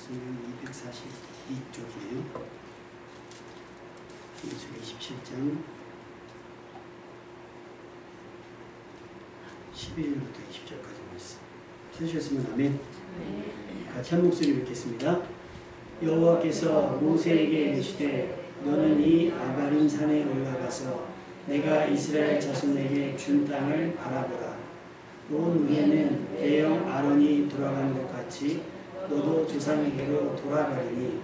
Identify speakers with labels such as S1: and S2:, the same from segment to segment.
S1: 성경 242쪽이에요. 민수기 27장 11절부터 20절까지 말씀. 찾으셨으면 아멘. 같이 한 목소리 읽겠습니다. 여호와께서 모세에게 이르시되 너는 이 아바림 산에 올라가서 내가 이스라엘 자손에게 준 땅을 바라보라. 온 위에는 대형 아론이 돌아간 것 같이 너도 조상에게로 돌아가리니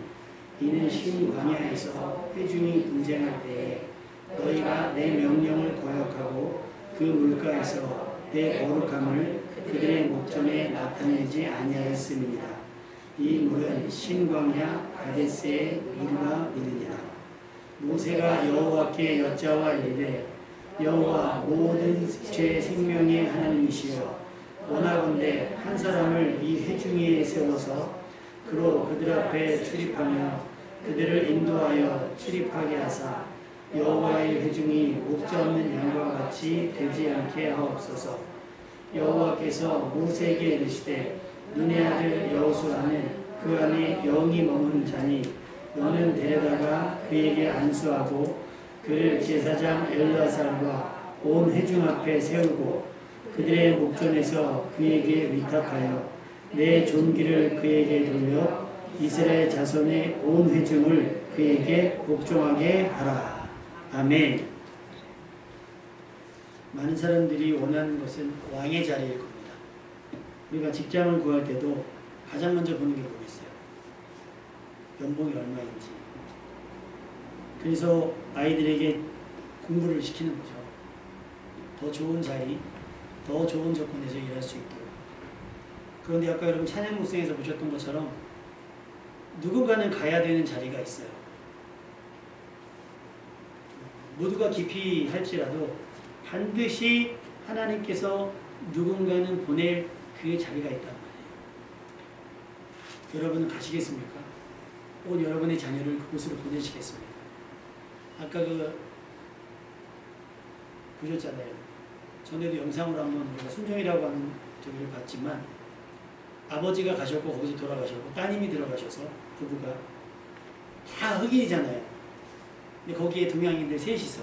S1: 이는 신 광야에서 회중이 분쟁할 때에 너희가 내 명령을 거역하고 그 물가에서 내 거룩함을 그들의 목전에 나타내지 아니하였음이니라. 이 물은 신광야 가데스의 물과 이르니라. 모세가 여호와께 여짜와 이르되 여호와 모든 제 생명의 하나님이시여 원하건대 한 사람을 이 회중위에 세워서 그로 그들 앞에 출입하며 그들을 인도하여 출입하게 하사 여호와의 회중이 목자 없는 양과 같이 되지 않게 하옵소서. 여호와께서 모세에게 이르시되 너네 아들 여호수아는 그 안에 영이 머무는 자니 너는 데려다가 그에게 안수하고 그를 제사장 엘르아살과 온 회중 앞에 세우고 그들의 목전에서 그에게 위탁하여 내 존귀를 그에게 돌려 이스라엘 자손의 온 회중을 그에게 복종하게 하라. 아멘. 많은 사람들이 원하는 것은 왕의 자리일 겁니다. 우리가 직장을 구할 때도 가장 먼저 보는 게 뭐겠어요? 연봉이 얼마인지. 그래서 아이들에게 공부를 시키는 거죠. 더 좋은 자리, 더 좋은 조건에서 일할 수 있도록. 그런데 아까 여러분 찬양 묵상에서 보셨던 것처럼 누군가는 가야 되는 자리가 있어요. 모두가 깊이 할지라도 반드시 하나님께서 누군가는 보낼 그 자리가 있단 말이에요. 여러분은 가시겠습니까? 혹은 여러분의 자녀를 그곳으로 보내시겠습니까? 아까 보셨잖아요. 전에도 영상으로 한번 우리가 순종이라고 하는 저기를 봤지만 아버지가 가셨고 거기서 돌아가셨고 따님이 들어가셔서 부부가 다 흑인이잖아요. 근데 거기에 동양인들 셋이서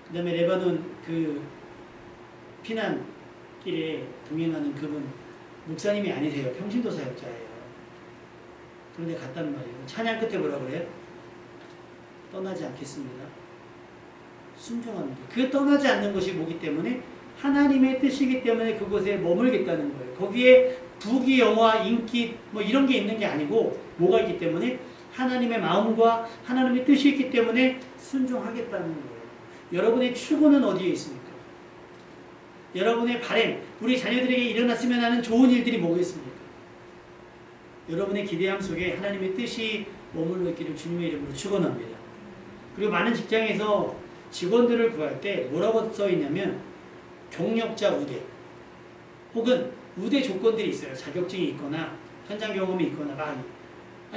S1: 그 다음에 레바논 그 피난길에 동행하는 그분 목사님이 아니세요. 평신도 사역자예요. 그런데 갔단 말이에요. 찬양 끝에 뭐라 그래요? 떠나지 않겠습니다. 순종합니다. 그 떠나지 않는 것이 뭐기 때문에 하나님의 뜻이기 때문에 그곳에 머물겠다는 거예요. 거기에 부귀, 영화, 인기 뭐 이런 게 있는 게 아니고 뭐가 있기 때문에 하나님의 마음과 하나님의 뜻이 있기 때문에 순종하겠다는 거예요. 여러분의 추구는 어디에 있습니까? 여러분의 바람, 우리 자녀들에게 일어났으면 하는 좋은 일들이 뭐겠습니까? 여러분의 기대함 속에 하나님의 뜻이 머물러 있기를 주님의 이름으로 축원합니다. 그리고 많은 직장에서 직원들을 구할 때 뭐라고 써 있냐면 경력자 우대 혹은 우대 조건들이 있어요. 자격증이 있거나 현장 경험이 있거나 많이.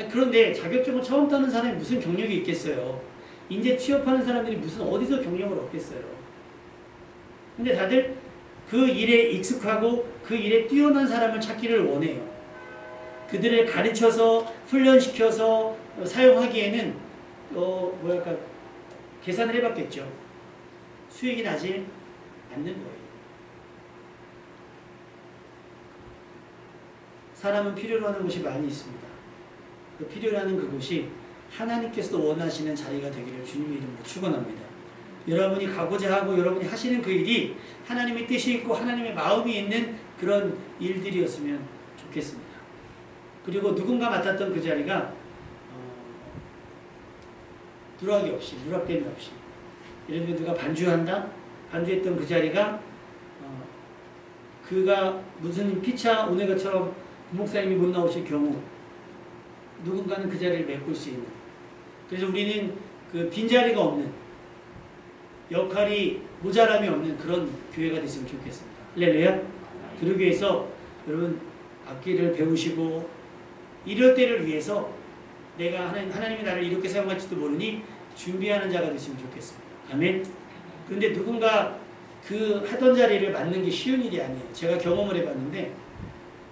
S1: 그런데 자격증을 처음 따는 사람이 무슨 경력이 있겠어요. 이제 취업하는 사람들이 무슨 어디서 경력을 얻겠어요. 근데 다들 그 일에 익숙하고 그 일에 뛰어난 사람을 찾기를 원해요. 그들을 가르쳐서 훈련시켜서 사용하기에는 뭐랄까 계산을 해봤겠죠. 수익이 나지 않는 거예요. 사람은 필요로 하는 곳이 많이 있습니다. 그 필요로 하는 그곳이 하나님께서도 원하시는 자리가 되기를 주님의 이름으로 축원합니다. 여러분이 가고자 하고 여러분이 하시는 그 일이 하나님의 뜻이 있고 하나님의 마음이 있는 그런 일들이었으면 좋겠습니다. 그리고 누군가 맡았던 그 자리가 누락이 없이, 누락됨이 없이. 예를 들면 누가 반주한다? 반주했던 그 자리가 그가 무슨 피차 오네가처럼 목사님이 못 나오실 경우 누군가는 그 자리를 메꿀 수 있는. 그래서 우리는 그 빈자리가 없는, 역할이 모자람이 없는 그런 교회가 됐으면 좋겠습니다. 할렐루야. 그러기 위해서 여러분 악기를 배우시고 이럴 때를 위해서 내가 하나님이 나를 이렇게 사용할지도 모르니 준비하는 자가 됐으면 좋겠습니다. 아멘. 그런데 누군가 그 하던 자리를 맡는 게 쉬운 일이 아니에요. 제가 경험을 해봤는데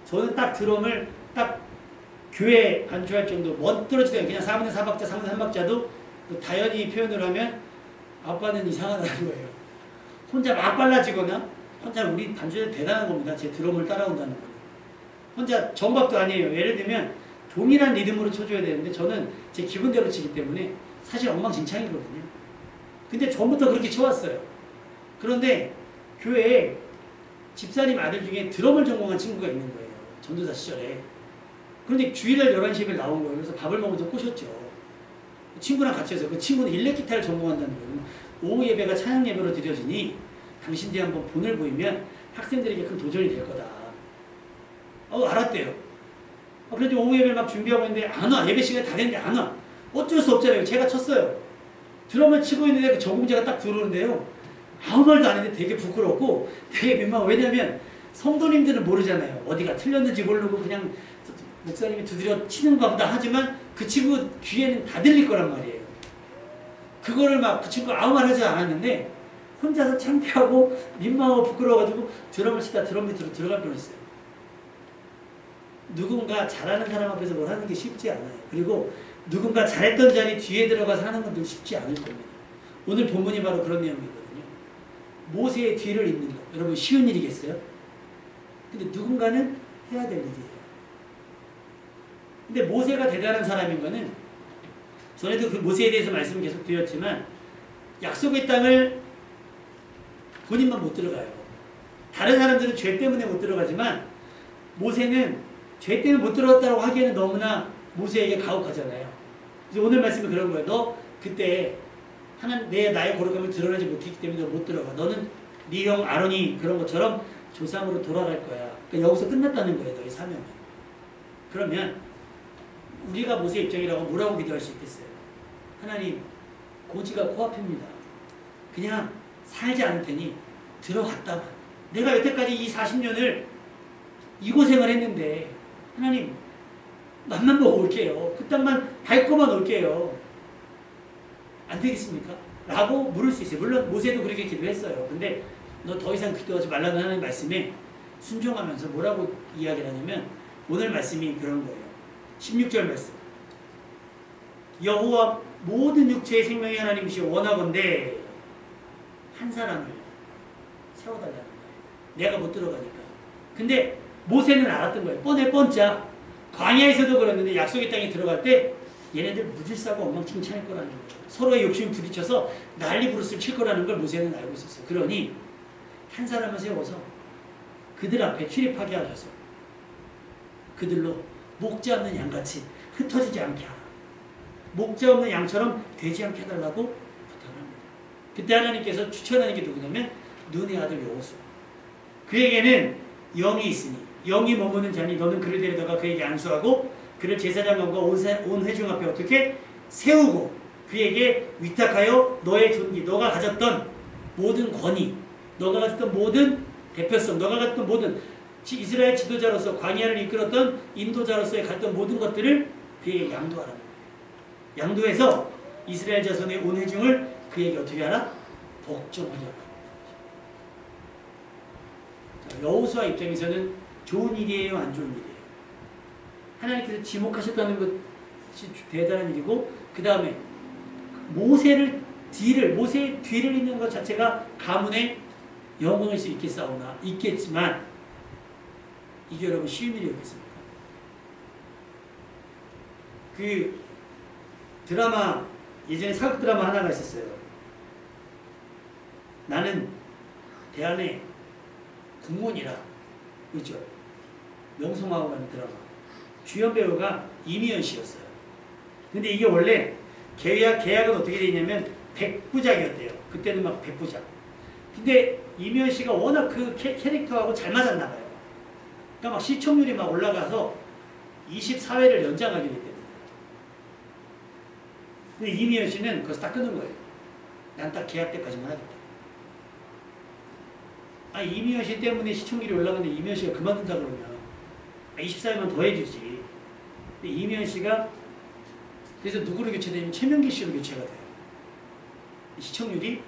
S1: 저는 딱 드럼을 딱 교회 반주할 정도 멋들어지다 그냥 4분의 4박자, 3분의 3박자도 그 다연히 표현을 하면 아빠는 이상하다는 거예요. 혼자 막 빨라지거나 혼자 우리 반주에 대단한 겁니다. 제 드럼을 따라온다는 거예요. 혼자 정박도 아니에요. 예를 들면 동일한 리듬으로 쳐줘야 되는데 저는 제 기분대로 치기 때문에 사실 엉망진창이거든요. 근데 전부터 그렇게 쳐왔어요. 그런데 교회에 집사님 아들 중에 드럼을 전공한 친구가 있는 거예요. 전도사 시절에. 그런데 주일날 11시 예배 나온 거예요. 그래서 밥을 먹으면서 꼬셨죠. 친구랑 같이 해서 그 친구는 일렉기타를 전공한다는 거예요. 오후 예배가 찬양 예배로 드려지니 당신들이 한번 본을 보이면 학생들에게 큰 도전이 될 거다. 알았대요. 그래도 오후 예배를 막 준비하고 있는데 안 와. 예배 시간이 다 됐는데 안 와. 어쩔 수 없잖아요. 제가 쳤어요. 드럼을 치고 있는데 그 전공자가 딱 들어오는데요. 아무 말도 안 했는데 되게 부끄럽고 되게 민망하고 왜냐면 성도님들은 모르잖아요. 어디가 틀렸는지 모르고 그냥 목사님이 두드려 치는 것보다 하지만 그 친구 귀에는 다 들릴 거란 말이에요. 그거를 막 그 친구가 아무 말 하지 않았는데 혼자서 창피하고 민망하고 부끄러워가지고 드럼을 치다 드럼 밑으로 들어갈 뻔했어요. 누군가 잘하는 사람 앞에서 뭘 하는 게 쉽지 않아요. 그리고 누군가 잘했던 자리 뒤에 들어가서 하는 것도 쉽지 않을 겁니다. 오늘 본문이 바로 그런 내용이거든요. 모세의 뒤를 잇는 것. 여러분 쉬운 일이겠어요? 근데 누군가는 해야 될 일이에요. 근데 모세가 대단한 사람인 거는 전에도 그 모세에 대해서 말씀을 계속 드렸지만 약속의 땅을 본인만 못 들어가요. 다른 사람들은 죄 때문에 못 들어가지만 모세는 죄 때문에 못 들어갔다고 하기에는 너무나 모세에게 가혹하잖아요. 그래서 오늘 말씀이 그런 거예요. 너 그때 나의 거룩함을 드러내지 못했기 때문에 너 못 들어가. 너는 네 형 아론이 그런 것처럼 조상으로 돌아갈 거야. 그러니까 여기서 끝났다는 거예요. 너의 사명은. 그러면 우리가 모세 입장이라고 뭐라고 기도할 수 있겠어요? 하나님 고지가 코앞입니다. 그냥 살지 않을 테니 들어갔다가 내가 여태까지 이 40년을 이 고생을 했는데 하나님 맛만 보고 올게요. 그 땅만 밟고만 올게요. 안 되겠습니까? 라고 물을 수 있어요. 물론 모세도 그렇게 기도했어요. 근데 너 더 이상 기도하지 말라는 하나님 말씀에 순종하면서 뭐라고 이야기를 하냐면 오늘 말씀이 그런 거예요. 16절 말씀. 여호와 모든 육체의 생명의 하나님이시여 원하건대 한 사람을 세워달라는 거예요. 내가 못 들어가니까. 근데 모세는 알았던 거예요. 뻔짜. 광야에서도 그랬는데 약속의 땅에 들어갈 때 얘네들 무질서하고 엉망진창일 거라는 거예요. 서로의 욕심이 부딪혀서 난리 부르스를 칠 거라는 걸 모세는 알고 있었어요. 그러니 한 사람을 세워서 그들 앞에 출입하게 하셔서 그들로 목자 없는 양같이 흩어지지 않게 하라. 목자 없는 양처럼 되지 않게 해달라고 부탁합니다. 그때 하나님께서 추천하는 게 누구냐면 눈의 아들 여호수아. 그에게는 영이 있으니 영이 머무는 자니 너는 그를 데려다가 그에게 안수하고 그를 제사장과 온 회중 앞에 어떻게 세우고 그에게 위탁하여 너의 존귀, 너가 가졌던 모든 권위, 너가 가졌던 모든 대표성, 너가 가졌던 모든 이스라엘 지도자로서 광야를 이끌었던 인도자로서의 갔던 모든 것들을 그에게 양도하라는 거예요. 양도해서 이스라엘 자손의 온 회중을 그에게 어떻게 하라? 복종하라. 여호수아 입장에서는 좋은 일이에요, 안 좋은 일이에요? 하나님께서 지목하셨다는 것이 대단한 일이고 그 다음에 모세의 뒤를 잇는 것 자체가 가문의 영광일 수 있겠지만 이게 여러분 쉬운 일이었겠습니까? 그 드라마 예전에 사극 드라마 하나가 있었어요. 나는 대한의 국문이라 그렇죠? 명성황후라는 드라마 주연 배우가 이미연 씨였어요. 근데 이게 원래 계약은 어떻게 되어 있냐면 100부작이었대요. 그때는 막 100부작. 근데 이미연 씨가 워낙 그 캐릭터하고 잘 맞았나 봐요. 그러니까 막 시청률이 막 올라가서 24회를 연장하게 됐대요. 근데 이미연 씨는 거기서 딱 끊은 거예요. 난 딱 계약 때까지만 하겠다. 이미연 씨 때문에 시청률이 올라가는데 이미연 씨가 그만둔다 그러면 24회만 더 해주지. 근데 이미연 씨가 그래서 누구로 교체되냐면 최명기 씨로 교체가 돼요. 시청률이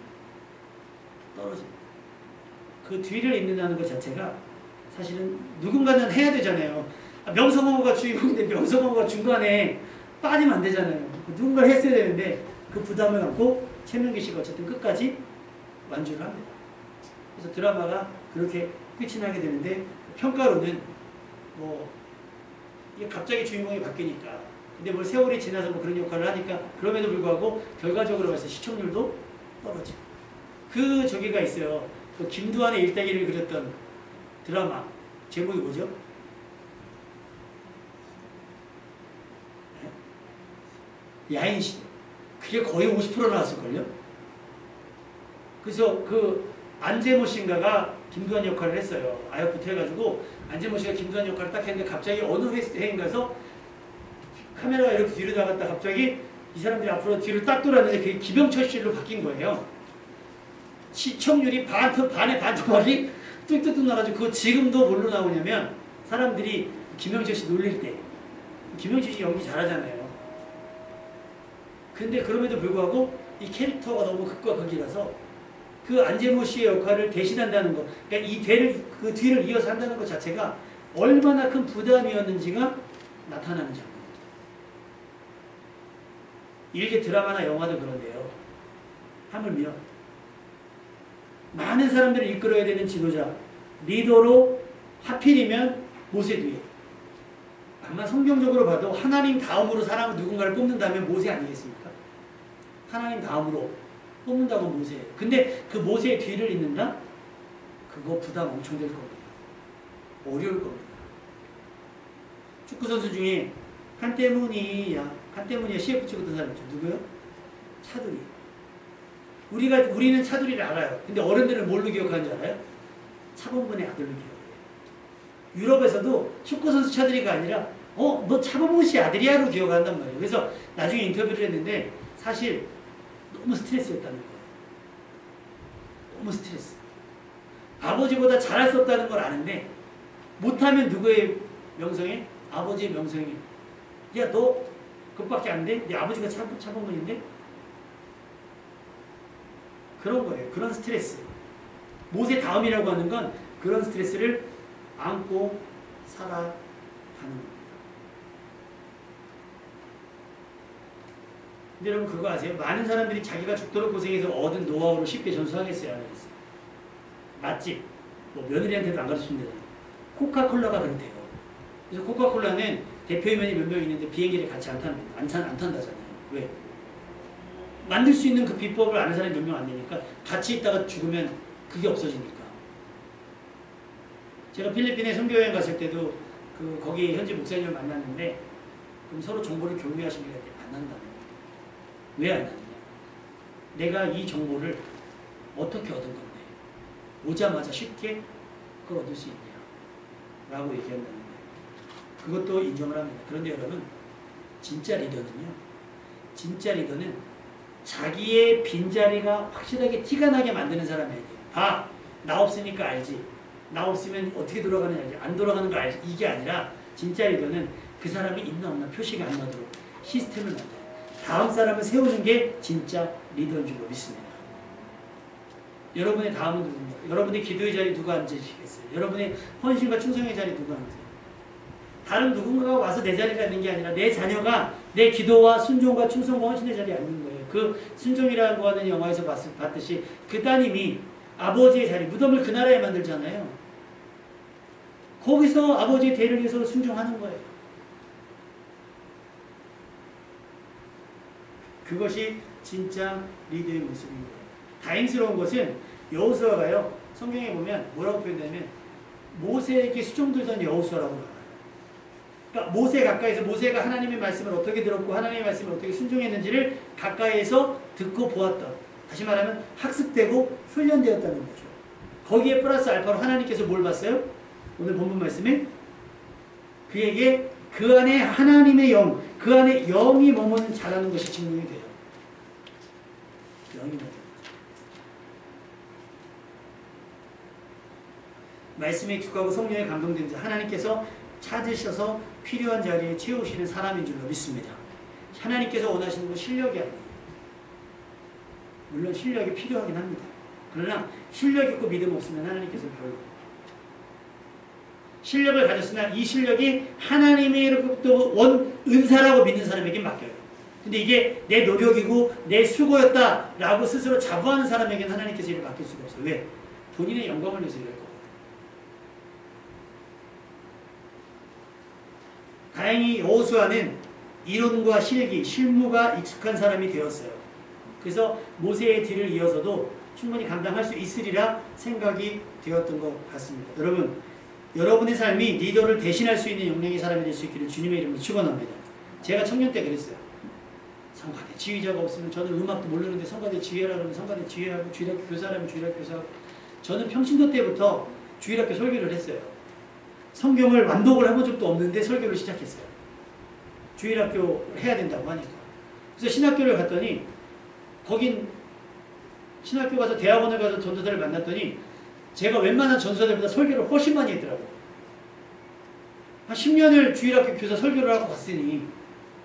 S1: 떨어집니다. 그 뒤를 잇는다는 것 자체가 사실은 누군가는 해야 되잖아요. 명성황후가 주인공인데 명성황후가 중간에 빠지면 안 되잖아요. 누군가를 했어야 되는데 그 부담을 안고 최명기 씨가 어쨌든 끝까지 완주를 합니다. 그래서 드라마가 그렇게 끝이 나게 되는데 평가로는 뭐 이게 갑자기 주인공이 바뀌니까 근데 뭐 세월이 지나서 뭐 그런 역할을 하니까 그럼에도 불구하고 결과적으로 봐서 시청률도 떨어지고 그 저기가 있어요. 그 김두한의 일대기를 그렸던 드라마 제목이 뭐죠? 야인시대. 그게 거의 50% 나왔을걸요? 그래서 그 안재모 씨인가가 김두한 역할을 했어요. 아역부터 해가지고 안재모 씨가 김두한 역할을 딱 했는데 갑자기 어느 회행 가서 카메라가 이렇게 뒤로 나갔다 갑자기 이 사람들이 앞으로 뒤로 딱 돌았는데 그게 김영철 씨로 바뀐 거예요. 시청률이 반에 반 토막이 뚝뚝뚝 나가지고 그거 지금도 뭘로 나오냐면 사람들이 김영철 씨 놀릴 때 김영철 씨 연기 잘하잖아요. 근데 그럼에도 불구하고 이 캐릭터가 너무 극과 극이라서 그 안재모 씨의 역할을 대신한다는 거, 그러니까 이 그 뒤를 이어서 한다는 것 자체가 얼마나 큰 부담이었는지가 나타나는 장면입니다. 일개 드라마나 영화도 그런데요. 하물며 많은 사람들을 이끌어야 되는 지도자, 리더로 하필이면 모세 뒤에 아마 성경적으로 봐도 하나님 다음으로 사람을 누군가를 뽑는다면 모세 아니겠습니까? 하나님 다음으로 뽑는다고 모세예요. 근데 그 모세의 뒤를 잇는다? 그거 부담 엄청 될 겁니다. 어려울 겁니다. 축구선수 중에 칸때문이야 CF 찍었던 사람 있죠. 누구요? 차두리. 우리는 차두리를 알아요. 근데 어른들은 뭘로 기억하는 줄 알아요? 차범근의 아들로 기억해요. 유럽에서도 축구선수 차두리가 아니라 너 차범근 씨 아들이야로 기억한단 말이에요. 그래서 나중에 인터뷰를 했는데 사실 너무 스트레스였다는 거예요. 너무 스트레스. 아버지보다 잘할 수 없다는 걸 아는데 못하면 누구의 명성에? 아버지의 명성에. 야, 너 그것밖에 안 돼? 네 아버지가 차범근인데? 그런 거예요. 그런 스트레스. 모세 다음이라고 하는 건 그런 스트레스를 안고 살아가는 겁니다. 근데 여러분 그거 아세요? 많은 사람들이 자기가 죽도록 고생해서 얻은 노하우를 쉽게 전수하겠어요? 안 하겠어요? 맛집, 뭐 며느리한테도 안 가르치면 되잖아요. 코카콜라가 그렇대요. 그래서 코카콜라는 대표이면이 몇 명 있는데 비행기를 같이 안 탄다잖아요. 왜? 만들 수 있는 그 비법을 아는 사람이 몇 명 안 되니까 같이 있다가 죽으면 그게 없어지니까. 제가 필리핀에 선교여행 갔을 때도 거기 현지 목사님을 만났는데 그럼 서로 정보를 공유하시면 안 한다는 거예요. 왜 안 하느냐? 내가 이 정보를 어떻게 얻은 건데 오자마자 쉽게 그걸 얻을 수 있냐 라고 얘기한다는 거예요. 그것도 인정을 합니다. 그런데 여러분 진짜 리더는 자기의 빈자리가 확실하게 티가 나게 만드는 사람이어야 돼요. 나 없으니까 알지. 나 없으면 어떻게 돌아가는지 알지. 안 돌아가는 거 알지. 이게 아니라 진짜 리더는 그 사람이 있나 없나 표시가 안 나도록 시스템을 만들어요. 다음 사람을 세우는 게 진짜 리더인 줄로 믿습니다. 여러분의 다음은 누굽니까? 여러분의 기도의 자리 누가 앉으시겠어요? 여러분의 헌신과 충성의 자리 누가 앉으세요? 다른 누군가가 와서 내 자리가 있는 게 아니라 내 자녀가 내 기도와 순종과 충성과 헌신의 자리에 앉는 거예요. 그 순종이라고 하는 영화에서 봤듯이 그 따님이 아버지의 자리, 무덤을 그 나라에 만들잖아요. 거기서 아버지의 대를 위해서 순종하는 거예요. 그것이 진짜 리더의 모습인 거예요. 다행스러운 것은 여호수아가요. 성경에 보면 뭐라고 표현되냐면 모세에게 수종들던 여호수아라고 나와요. 그러니까 모세 가까이서 모세가 하나님의 말씀을 어떻게 들었고 하나님의 말씀을 어떻게 순종했는지를 가까이에서 듣고 보았던, 다시 말하면 학습되고 훈련되었다는 거죠. 거기에 플러스 알파로 하나님께서 뭘 봤어요? 오늘 본문 말씀에 그에게 그 안에 하나님의 영, 그 안에 영이 머무는 자라는 것이 증명이 돼요. 영이 머무는 말씀에 익숙하고 성령에 감동된 자, 하나님께서 찾으셔서 필요한 자리에 채우시는 사람인 줄로 믿습니다. 하나님께서 원하시는 건 실력이 아니에요. 물론 실력이 필요하긴 합니다. 그러나 실력 있고 믿음 없으면 하나님께서 별로. 실력을 가졌으나 이 실력이 하나님의로부터 원 은사라고 믿는 사람에게 맡겨요. 근데 이게 내 노력이고 내 수고였다라고 스스로 자부하는 사람에게는 하나님께서 이를 맡길 수가 없어요. 왜? 본인의 영광을 위해서 이럴 거거든요. 다행히 여호수아는 이론과 실기, 실무가 익숙한 사람이 되었어요. 그래서 모세의 뒤를 이어서도 충분히 감당할 수 있으리라 생각이 되었던 것 같습니다. 여러분, 여러분의 삶이 리더를 대신할 수 있는 역량의 사람이 될 수 있기를 주님의 이름으로 축원합니다. 제가 청년 때 그랬어요. 성가대 지휘자가 없으면 저는 음악도 모르는데 성가대 지휘하라 그러면 성가대 지휘하고 주일학교 교사라면 주일학교 교사하고 저는 평신도 때부터 주일학교 설교를 했어요. 성경을 완독을 해본 적도 없는데 설교를 시작했어요. 주일학교 해야 된다고 하니까. 그래서 신학교를 갔더니 거긴 신학교 가서 대학원을 가서 전도사를 만났더니 제가 웬만한 전도사들보다 설교를 훨씬 많이 했더라고요. 한 10년을 주일학교 교사 설교를 하고 갔으니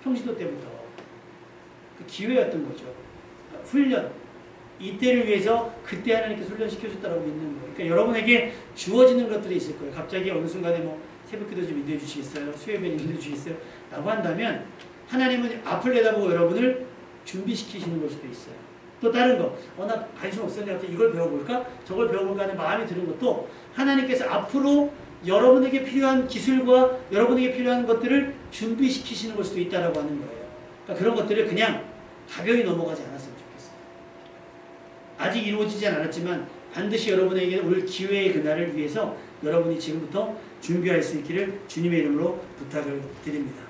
S1: 평신도 때부터 그 기회였던 거죠. 훈련. 이때를 위해서 그때 하나님께서 훈련시켜줬다고 믿는 거예요. 그러니까 여러분에게 주어지는 것들이 있을 거예요. 갑자기 어느 순간에 뭐 새벽기도 좀 인도해 주시겠어요? 수요예배 인도해 주시겠어요? 라고 한다면 하나님은 앞을 내다보고 여러분을 준비시키시는 걸 수도 있어요. 또 다른 거, 나 관심 없었는데 이걸 배워볼까? 저걸 배워볼까 하는 마음이 드는 것도 하나님께서 앞으로 여러분에게 필요한 기술과 여러분에게 필요한 것들을 준비시키시는 걸 수도 있다라고 하는 거예요. 그러니까 그런 것들을 그냥 가벼이 넘어가지 않았으면 좋겠어요. 아직 이루어지지 않았지만 반드시 여러분에게 올 기회의 그날을 위해서 여러분이 지금부터 준비할 수 있기를 주님의 이름으로 부탁을 드립니다.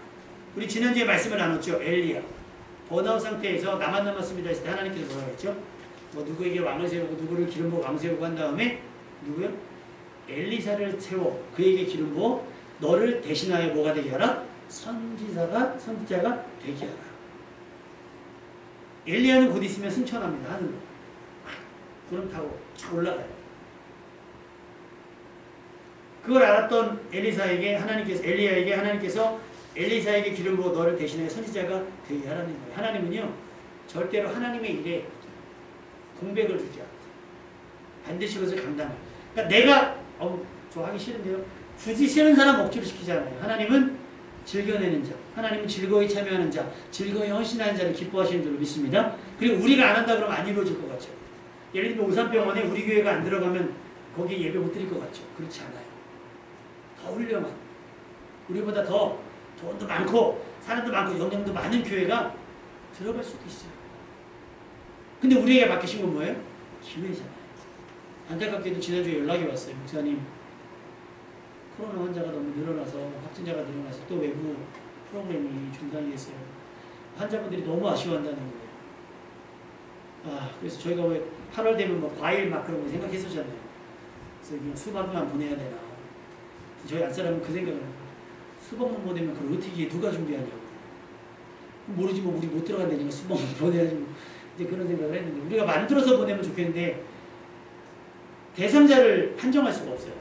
S1: 우리 지난주에 말씀을 나눴죠. 엘리야. 번아웃 상태에서 나만 남았습니다 했을 때 하나님께서 뭐라고 했죠? 뭐 누구에게 왕을 세우고 누구를 기름 부어 왕 세우고 한 다음에 누구요? 엘리사를 세워 그에게 기름 부어 너를 대신하여 뭐가 되게 하라? 선지자가 되게 하라. 엘리야는 곧 있으면 승천합니다. 하늘로. 구름 타고 쫙 올라가요. 그걸 알았던 엘리야에게 하나님께서 엘리사에게 기름 부어 너를 대신하여 선지자가 되게 하라는 거예요. 하나님은요 절대로 하나님의 일에 공백을 주지 않아요. 반드시 그것을 감당해요. 그러니까 내가 저 하기 싫은데요. 굳이 싫은 사람 억지로 시키지 않아요. 하나님은 즐겨내는 자, 하나님은 즐거이 참여하는 자, 즐거이 헌신하는 자를 기뻐하시는 줄로 믿습니다. 그리고 우리가 안 한다 그러면 안 이루어질 것 같죠. 예를 들면 오산병원에 우리 교회가 안 들어가면 거기 예배 못 드릴 것 같죠. 그렇지 않아요. 더 훌륭한, 우리보다 더 돈도 많고 사람도 많고 영향도 많은 교회가 들어갈 수도 있어요. 근데 우리에게 맡기신 건 뭐예요? 기회잖아요. 안타깝게도 지난주에 연락이 왔어요. 목사님, 코로나 환자가 너무 늘어나서 확진자가 늘어나서 또 외부 프로그램이 중단이 됐어요. 환자분들이 너무 아쉬워한다는 거예요. 그래서 저희가 왜 8월 되면 뭐 과일 막 그런 거 생각했었잖아요. 그래서 그냥 수박만 보내야 되나. 저희 안사람은 그 생각을 해요. 수박만 보내면 그걸 어떻게 누가 준비하냐고. 모르지 뭐 우리 못 들어간다니까 수박만 보내야지 뭐. 이제 그런 생각을 했는데 우리가 만들어서 보내면 좋겠는데 대상자를 한정할 수가 없어요.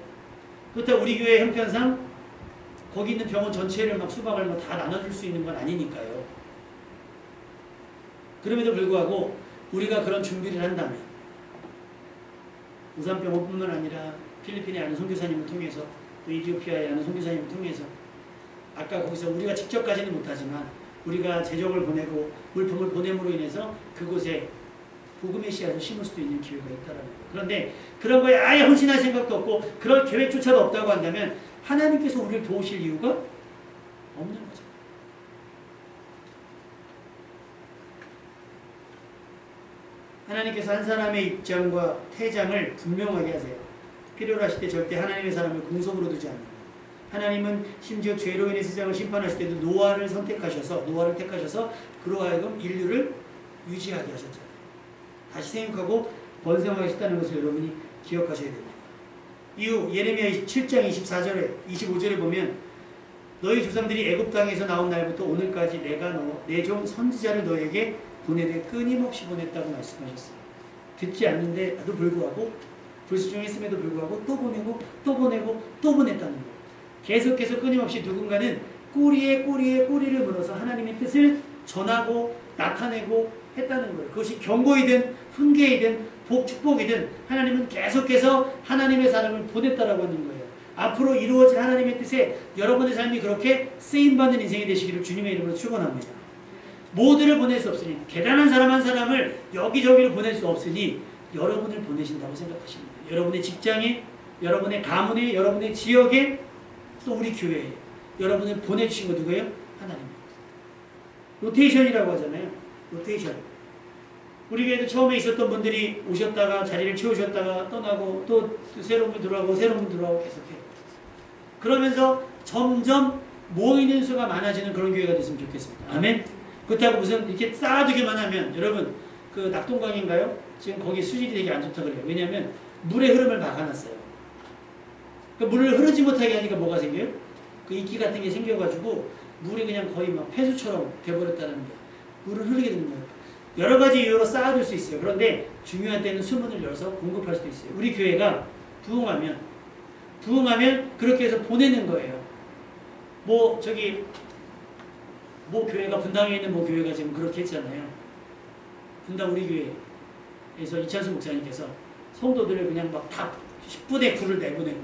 S1: 그렇다고 우리 교회 형편상 거기 있는 병원 전체를 막 수박을 막 다 나눠줄 수 있는 건 아니니까요. 그럼에도 불구하고 우리가 그런 준비를 한다면 우산병원뿐만 아니라 필리핀에 아는 선교사님을 통해서 또 이디오피아에 아는 선교사님을 통해서 아까 거기서 우리가 직접 가지는 못하지만 우리가 재정을 보내고 물품을 보냄으로 인해서 그곳에 복음의 씨앗을 심을 수도 있는 기회가 있다는 거예요. 그런데 그런 거에 아예 헌신할 생각도 없고 그럴 계획조차도 없다고 한다면 하나님께서 우리를 도우실 이유가 없는 거죠. 하나님께서 한 사람의 입장과 퇴장을 분명하게 하세요. 필요로 하실 때 절대 하나님의 사람을 공석으로 두지 않는 거예요. 하나님은 심지어 죄로 인해 세상을 심판하실 때도 노아를 택하셔서 그로 하여금 인류를 유지하게 하셨잖아요. 다시 생육하고 번성하게 하셨다는 것을 여러분이 기억하셔야 됩니다. 이후 예레미야 7장 25절에 보면 너희 조상들이 애굽 땅에서 나온 날부터 오늘까지 내가 내 종 선지자를 너에게 보내되 끊임없이 보냈다고 말씀하셨어요. 듣지 않는데도 불구하고 불순종했음에도 불구하고 또 보내고 또 보내고 또 보냈다는 거예요. 계속해서 끊임없이 누군가는 꼬리에 꼬리를 물어서 하나님의 뜻을 전하고 나타내고 했다는 거예요. 그것이 경고이든 훈계이든 축복이든 하나님은 계속해서 하나님의 사람을 보냈다라고 하는 거예요. 앞으로 이루어질 하나님의 뜻에 여러분의 삶이 그렇게 쓰임받는 인생이 되시기를 주님의 이름으로 축원합니다. 모두를 보낼 수 없으니, 대단한 사람 한 사람을 여기저기로 보낼 수 없으니 여러분을 보내신다고 생각하십니다. 여러분의 직장에, 여러분의 가문에, 여러분의 지역에, 또 우리 교회에 여러분을 보내주신 거 누구예요? 하나님입니다. 로테이션이라고 하잖아요. 로테이션. 우리 교회도 처음에 있었던 분들이 오셨다가 자리를 채우셨다가 떠나고 또 새로운 분 들어가고 새로운 분 들어가고 계속해요. 그러면서 점점 모이는 수가 많아지는 그런 교회가 됐으면 좋겠습니다. 아멘. 그렇다고 무슨 이렇게 쌓아두기만 하면, 여러분 그 낙동강인가요? 지금 거기 수질이 되게 안 좋다 그래요. 왜냐하면 물의 흐름을 막아놨어요. 그러니까 물을 흐르지 못하게 하니까 뭐가 생겨요? 그 이끼 같은 게 생겨가지고 물이 그냥 거의 막 폐수처럼 돼버렸다는 거예요. 물을 흐르게 되는 거예요. 여러 가지 이유로 쌓아둘 수 있어요. 그런데 중요한 때는 수문을 열어서 공급할 수도 있어요. 우리 교회가 부흥하면 그렇게 해서 보내는 거예요. 뭐 교회가 분당에 있는 교회가 지금 그렇게 했잖아요. 분당 우리 교회에서 이찬수 목사님께서 성도들을 그냥 막 다 10분의 9를 내보내고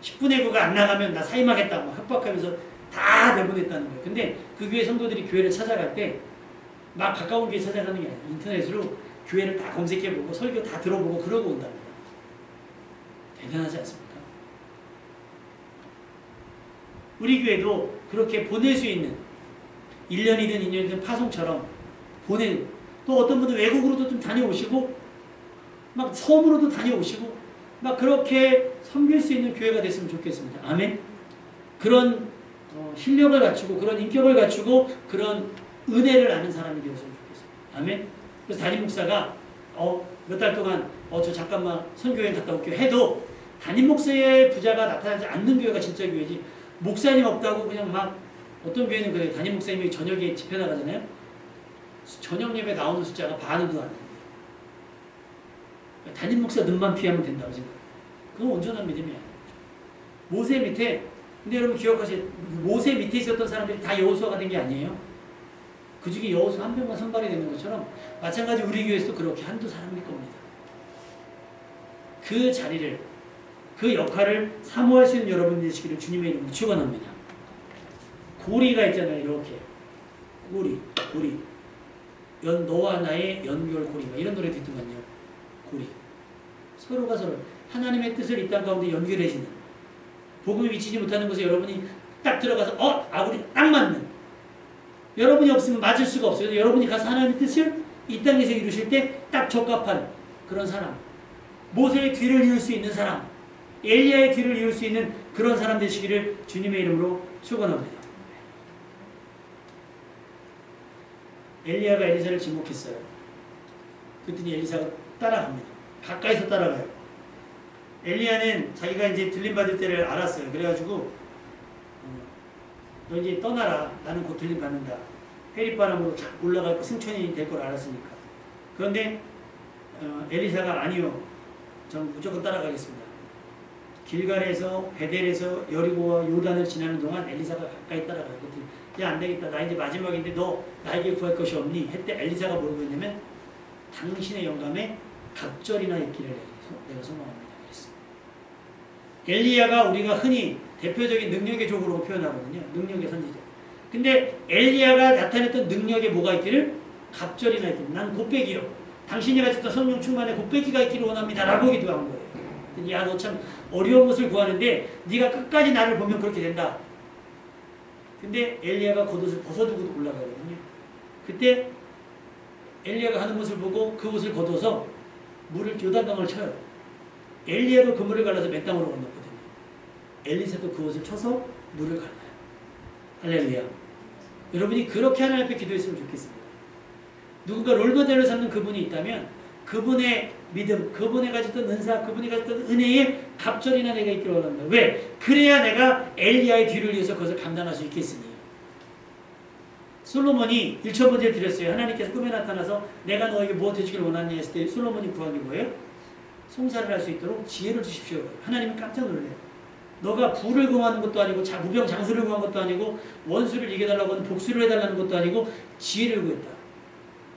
S1: 10분의 9가 안 나가면 나 사임하겠다 막 협박하면서 다 내보냈다는 거예요. 근데 그 교회 성도들이 교회를 찾아갈 때 막 가까운 교회 찾아가는 게 아니라 인터넷으로 교회를 다 검색해보고 설교 다 들어보고 그러고 온답니다. 대단하지 않습니까? 우리 교회도 그렇게 보낼 수 있는 1년이든 2년이든 파송처럼 보내는, 또 어떤 분은 외국으로도 좀 다녀오시고 막 섬으로도 다녀오시고 막 그렇게 섬길 수 있는 교회가 됐으면 좋겠습니다. 아멘. 그런 실력을 갖추고 그런 인격을 갖추고 그런 은혜를 아는 사람이 되었으면 좋겠습니다. 아멘. 그래서 담임 목사가 몇 달 동안 저 잠깐만 선교여행 갔다 올게요 해도 담임 목사의 부자가 나타나지 않는 교회가 진짜 교회지, 목사님 없다고 그냥 막, 어떤 교회는 그래요. 담임 목사님이 저녁에 집회 나가잖아요. 저녁 예배 나오는 숫자가 반응도 안 돼요. 담임 목사 눈만 피하면 된다고 생각해요. 그건 온전한 믿음이 아니에요. 모세 밑에, 근데 여러분 기억하세요. 모세 밑에 있었던 사람들이 다 여호수아가 된 게 아니에요. 그 중에 여호수 한 명만 선발이 되는 것처럼 마찬가지 우리 교회에서도 그렇게 한두 사람일 겁니다. 그 자리를, 그 역할을 사모할 수 있는 여러분이 되시기를 주님의 이름으로 축원합니다. 고리가 있잖아요. 이렇게 고리 너와 나의 연결 고리, 이런 노래도 있더만요. 고리, 서로가 서로 하나님의 뜻을 이 땅 가운데 연결해지는, 복음이 미치지 못하는 곳에 여러분이 딱 들어가서 우리 딱 맞는, 여러분이 없으면 맞을 수가 없어요. 여러분이 가서 하나님의 뜻을 이 땅에서 이루실 때 딱 적합한 그런 사람, 모세의 뒤를 이을 수 있는 사람, 엘리야의 뒤를 이을 수 있는 그런 사람 되시기를 주님의 이름으로 축원합니다. 엘리야가 엘리사를 지목했어요. 그랬더니 엘리사가 따라갑니다. 가까이서 따라가요. 엘리야는 자기가 이제 들림받을 때를 알았어요. 그래가지고 너 이제 떠나라. 나는 곧 들림받는다. 해릿바람으로 올라갈 승천이 될 걸 알았으니까. 그런데 엘리사가 아니요. 저는 무조건 따라가겠습니다. 길갈에서 베델에서 여리고와 요단을 지나는 동안 엘리사가 가까이 따라가요. 그랬더니 야, 안 되겠다. 나 이제 마지막인데 너 나에게 구할 것이 없니? 했대. 엘리사가 뭐라고 했냐면 당신의 영감에 갑절이나 있기를 내가 소망합니다. 그랬어요. 엘리야가 우리가 흔히 대표적인 능력의 족으로 표현하거든요. 능력의 선지자. 근데 엘리야가 나타냈던 능력에 뭐가 있기를? 갑절이나 있기를. 난 곱빼기요. 당신이 가졌던 성령 충만에 곱빼기가 있기를 원합니다. 라고 기도한 거예요. 야, 너 참 어려운 것을 구하는데 네가 끝까지 나를 보면 그렇게 된다. 근데 엘리야가 겉옷을 벗어두고 올라가거든요. 그때 엘리야가 하는 것을 보고 그 옷을 걷어서 물을 요단강을 쳐요. 엘리야도 그 물을 갈라서 맨 땅으로 건넜거든요. 엘리사도 그 옷을 쳐서 물을 갈라요. 할렐루야. 여러분이 그렇게 하나님 앞에 기도했으면 좋겠습니다. 누군가 롤모델을 삼는 그분이 있다면 그분의 믿음, 그분이 가졌던 은사, 그분이 가졌던 은혜에 갑절이나 내가 있기를 원합니다. 왜? 그래야 내가 엘리야의 뒤를 이어서 그것을 감당할 수 있겠으니. 솔로몬이 1,000번째를 드렸어요. 하나님께서 꿈에 나타나서 내가 너에게 무엇 해주기를 원하느냐 했을 때 솔로몬이 구한 게 뭐예요? 송사를 할 수 있도록 지혜를 주십시오. 하나님은 깜짝 놀래요. 너가 부를 구하는 것도 아니고 무병 장수를 구한 것도 아니고 원수를 이겨달라고 하는 복수를 해달라는 것도 아니고 지혜를 구했다.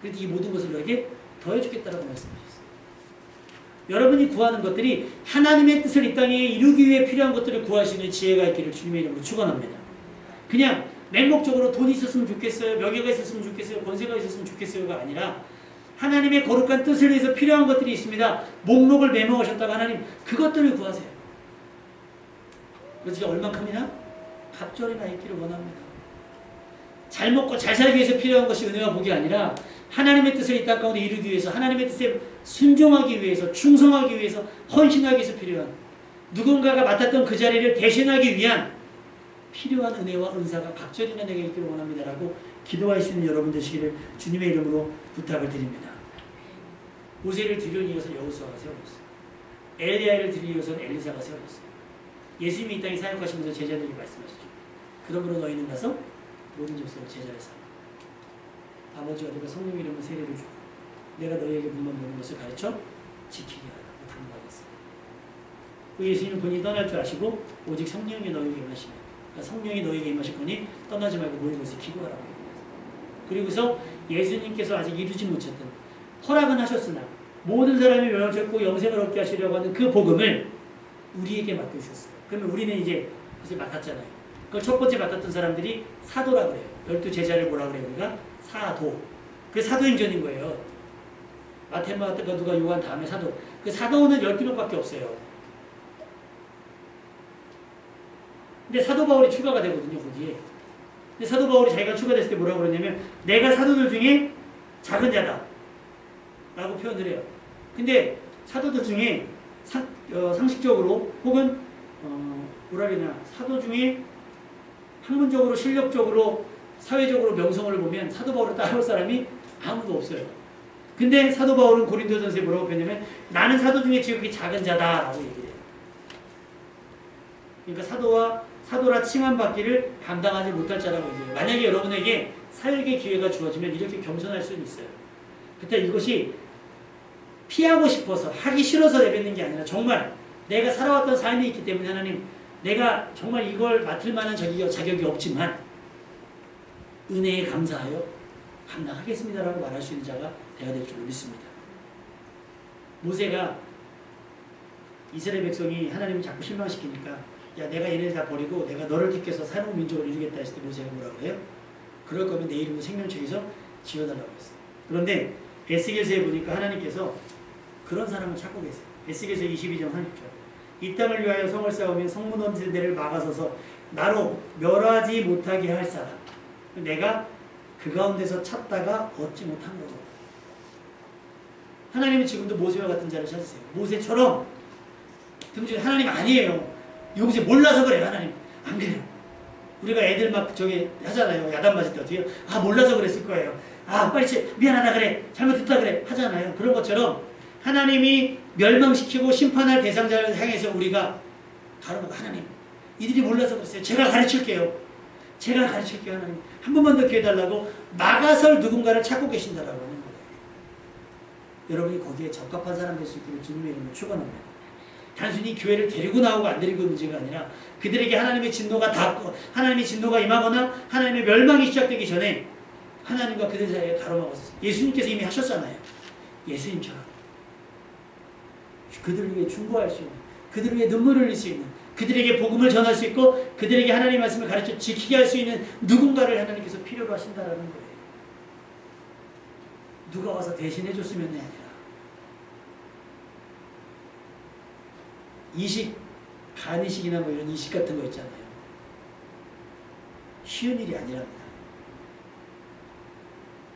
S1: 그래서 이 모든 것을 너에게 더해주겠다라고 말씀하셨어요. 여러분이 구하는 것들이 하나님의 뜻을 이 땅에 이루기 위해 필요한 것들을 구할 수 있는 지혜가 있기를 주님의 이름으로 축원합니다. 그냥 맹목적으로 돈이 있었으면 좋겠어요. 명예가 있었으면 좋겠어요. 권세가 있었으면 좋겠어요가 아니라 하나님의 거룩한 뜻을 위해서 필요한 것들이 있습니다. 목록을 메모하셨다가 하나님 그것들을 구하세요. 그래서 얼만큼이나 갑절이나 있기를 원합니다. 잘 먹고 잘 살기 위해서 필요한 것이 은혜와 복이 아니라 하나님의 뜻을 이 땅 가운데 이루기 위해서 하나님의 뜻에 순종하기 위해서 충성하기 위해서 헌신하기 위해서 필요한 누군가가 맡았던 그 자리를 대신하기 위한 필요한 은혜와 은사가 각절이나 내게 있기를 원합니다라고 기도할 수 있는 여러분 되시기를 주님의 이름으로 부탁을 드립니다. 모세를 뒤를 이어서 여호수아가 세워졌어요. 엘리야를 뒤를 이어서는 엘리사가 세워졌어요. 예수님이 이 땅에 사역하시면서 제자들에게 말씀하시죠. 그러므로 너희는 가서 모든 족속을 제자를 삼아 아버지와 내가 성령 이름으로 세례를 주고 내가 너희에게 분만 모든 것을 가르쳐 지키게 하라고 당부하겠습니다. 예수님은 본인이 떠날 줄 아시고 오직 성령이 너희에게 임하시면 그러니까 성령이 너희에게 임하실 거니 떠나지 말고 모든 것을 기도하라고 얘기합니다. 그리고서 예수님께서 아직 이루지 못했던 허락은 하셨으나 모든 사람이 멸망하고 영생을 얻게 하시려고 하는 그 복음을 우리에게 맡겨주셨어요. 그러면 우리는 이제 그것을 맡았잖아요. 그걸 첫 번째 맡았던 사람들이 사도라고 해요. 12제자를 뭐라고 그래요? 우리가 사도. 그 사도행전인 거예요. 마테마가 누가 요한 다음에 사도. 그 사도는 12명밖에 없어요. 근데 사도 바울이 추가가 되거든요, 거기에. 근데 사도 바울이 자기가 추가됐을 때 뭐라고 그러냐면 내가 사도들 중에 작은 자다 라고 표현을 해요. 근데 사도들 중에 상식적으로 혹은 뭐라 그러냐 사도 중에 학문적으로 실력적으로 사회적으로 명성을 보면 사도 바울을 따라올 사람이 아무도 없어요. 근데 사도 바울은 고린도전서에 뭐라고 표현하냐면 나는 사도 중에 지극히 작은 자다 라고 얘기해요. 그러니까 사도라 칭함받기를 감당하지 못할 자라고 얘기해요. 만약에 여러분에게 사역의 기회가 주어지면 이렇게 겸손할 수는 있어요. 그때 이것이 피하고 싶어서 하기 싫어서 내뱉는 게 아니라 정말 내가 살아왔던 삶이 있기 때문에 하나님 내가 정말 이걸 맡을 만한 자격이 없지만 은혜에 감사하여 감당하겠습니다라고 말할 수 있는 자가 되어야 될 줄 믿습니다. 모세가 이스라엘 백성이 하나님을 자꾸 실망시키니까 야 내가 얘네를 다 버리고 내가 너를 택해서 새로운 민족을 이루겠다 했을 때 모세가 뭐라고 해요? 그럴 거면 내 이름을 생명책에서 지어달라고 했어요. 그런데 에스겔서에 보니까 하나님께서 그런 사람을 찾고 계세요. 에스겔서 22장 30절 이 땅을 위하여 성을 쌓으면 성문원지대를 막아서서 나로 멸하지 못하게 할 사람 내가 그 가운데서 찾다가 얻지 못한 거죠. 하나님은 지금도 모세와 같은 자를 찾으세요. 모세처럼 등중에 하나님 아니에요. 요새 몰라서 그래 하나님 안 그래요. 우리가 애들 막 저기 하잖아요. 야단 맞을 때 어떻게 아 몰라서 그랬을 거예요. 아 빨리 미안하다 그래 잘못했다 그래 하잖아요. 그런 것처럼 하나님이 멸망시키고 심판할 대상자를 향해서 우리가 가르고 하나님 이들이 몰라서 그랬어요. 제가 가르칠게요. 제가 가르칠게요. 하나님 한 번만 더 기회 달라고 막아설 누군가를 찾고 계신다라고 하는 거예요. 여러분이 거기에 적합한 사람 될 수 있기를 주님의 이름으로 축원합니다. 단순히 교회를 데리고 나오고 안 데리고 문제가 아니라 그들에게 하나님의 진노가 닿고 하나님의 진노가 임하거나 하나님의 멸망이 시작되기 전에 하나님과 그들 사이에 가로막았어요. 예수님께서 이미 하셨잖아요. 예수님처럼 그들을 위해 중보할 수 있는 그들을 위해 눈물을 흘릴 수 있는 그들에게 복음을 전할 수 있고 그들에게 하나님의 말씀을 가르쳐 지키게 할 수 있는 누군가를 하나님께서 필요로 하신다라는 거예요. 누가 와서 대신해 줬으면이 아니라 이식, 간이식이나 뭐 이런 이식 같은 거 있잖아요. 쉬운 일이 아니랍니다.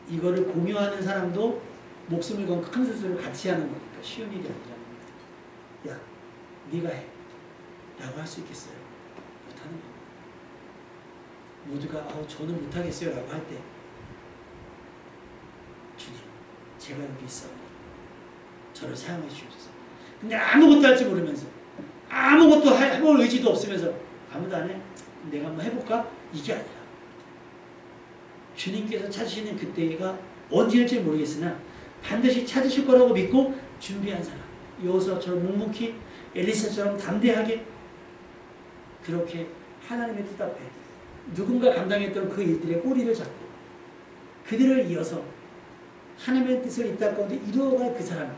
S1: 이거를 공유하는 사람도 목숨을 건 큰 수술을 같이 하는 거니까 쉬운 일이 아니랍니다. 야, 네가 해. 라고 할 수 있겠어요? 못하는 겁니다. 모두가 저는 못하겠어요 라고 할 때 주님, 제가 여기 있어요. 저를 사용해 주옵소서. 근데 아무것도 할 줄 모르면서 아무것도 해볼 의지도 없으면서 아무도 안 해? 내가 한번 해볼까? 이게 아니라 주님께서 찾으시는 그때가 언제일지 모르겠으나 반드시 찾으실 거라고 믿고 준비한 사람 여호수아처럼 묵묵히 엘리사처럼 담대하게 그렇게 하나님의 뜻 앞에 누군가 감당했던 그 일들의 꼬리를 잡고 그들을 이어서 하나님의 뜻을 이 땅 가운데 이루어갈 그 사람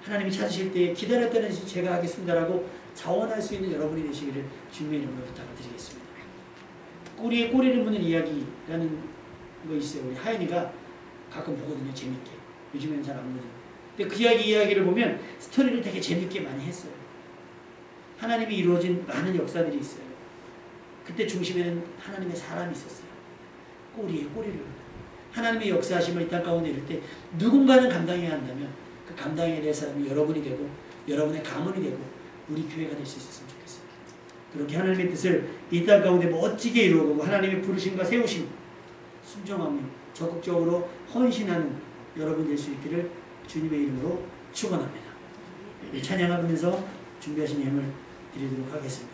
S1: 하나님이 찾으실 때 기다렸다는 제가 하겠습니다라고 자원할 수 있는 여러분이 되시기를 주님의 이름으로 부탁을 드리겠습니다. 꼬리에 꼬리를 무는 이야기라는 거 있어요. 우리 하연이가 가끔 보거든요. 재밌게. 요즘에는 잘 안 보거든요. 근데 그 이야기를 보면 스토리를 되게 재밌게 많이 했어요. 하나님이 이루어진 많은 역사들이 있어요. 그때 중심에는 하나님의 사람이 있었어요. 꼬리에 꼬리를. 하나님의 역사하심을 이 땅 가운데 이룰 때 누군가는 감당해야 한다면 그 감당해야 될 사람이 여러분이 되고 여러분의 가문이 되고 우리 교회가 될 수 있었으면 좋겠어요. 그렇게 하나님의 뜻을 이 땅 가운데 멋지게 이루어가고 하나님의 부르심과 세우심, 순종하며 적극적으로 헌신하는 여러분 될 수 있기를 주님의 이름으로 축원합니다. 찬양하면서 준비하신 예물 드리도록 하겠습니다.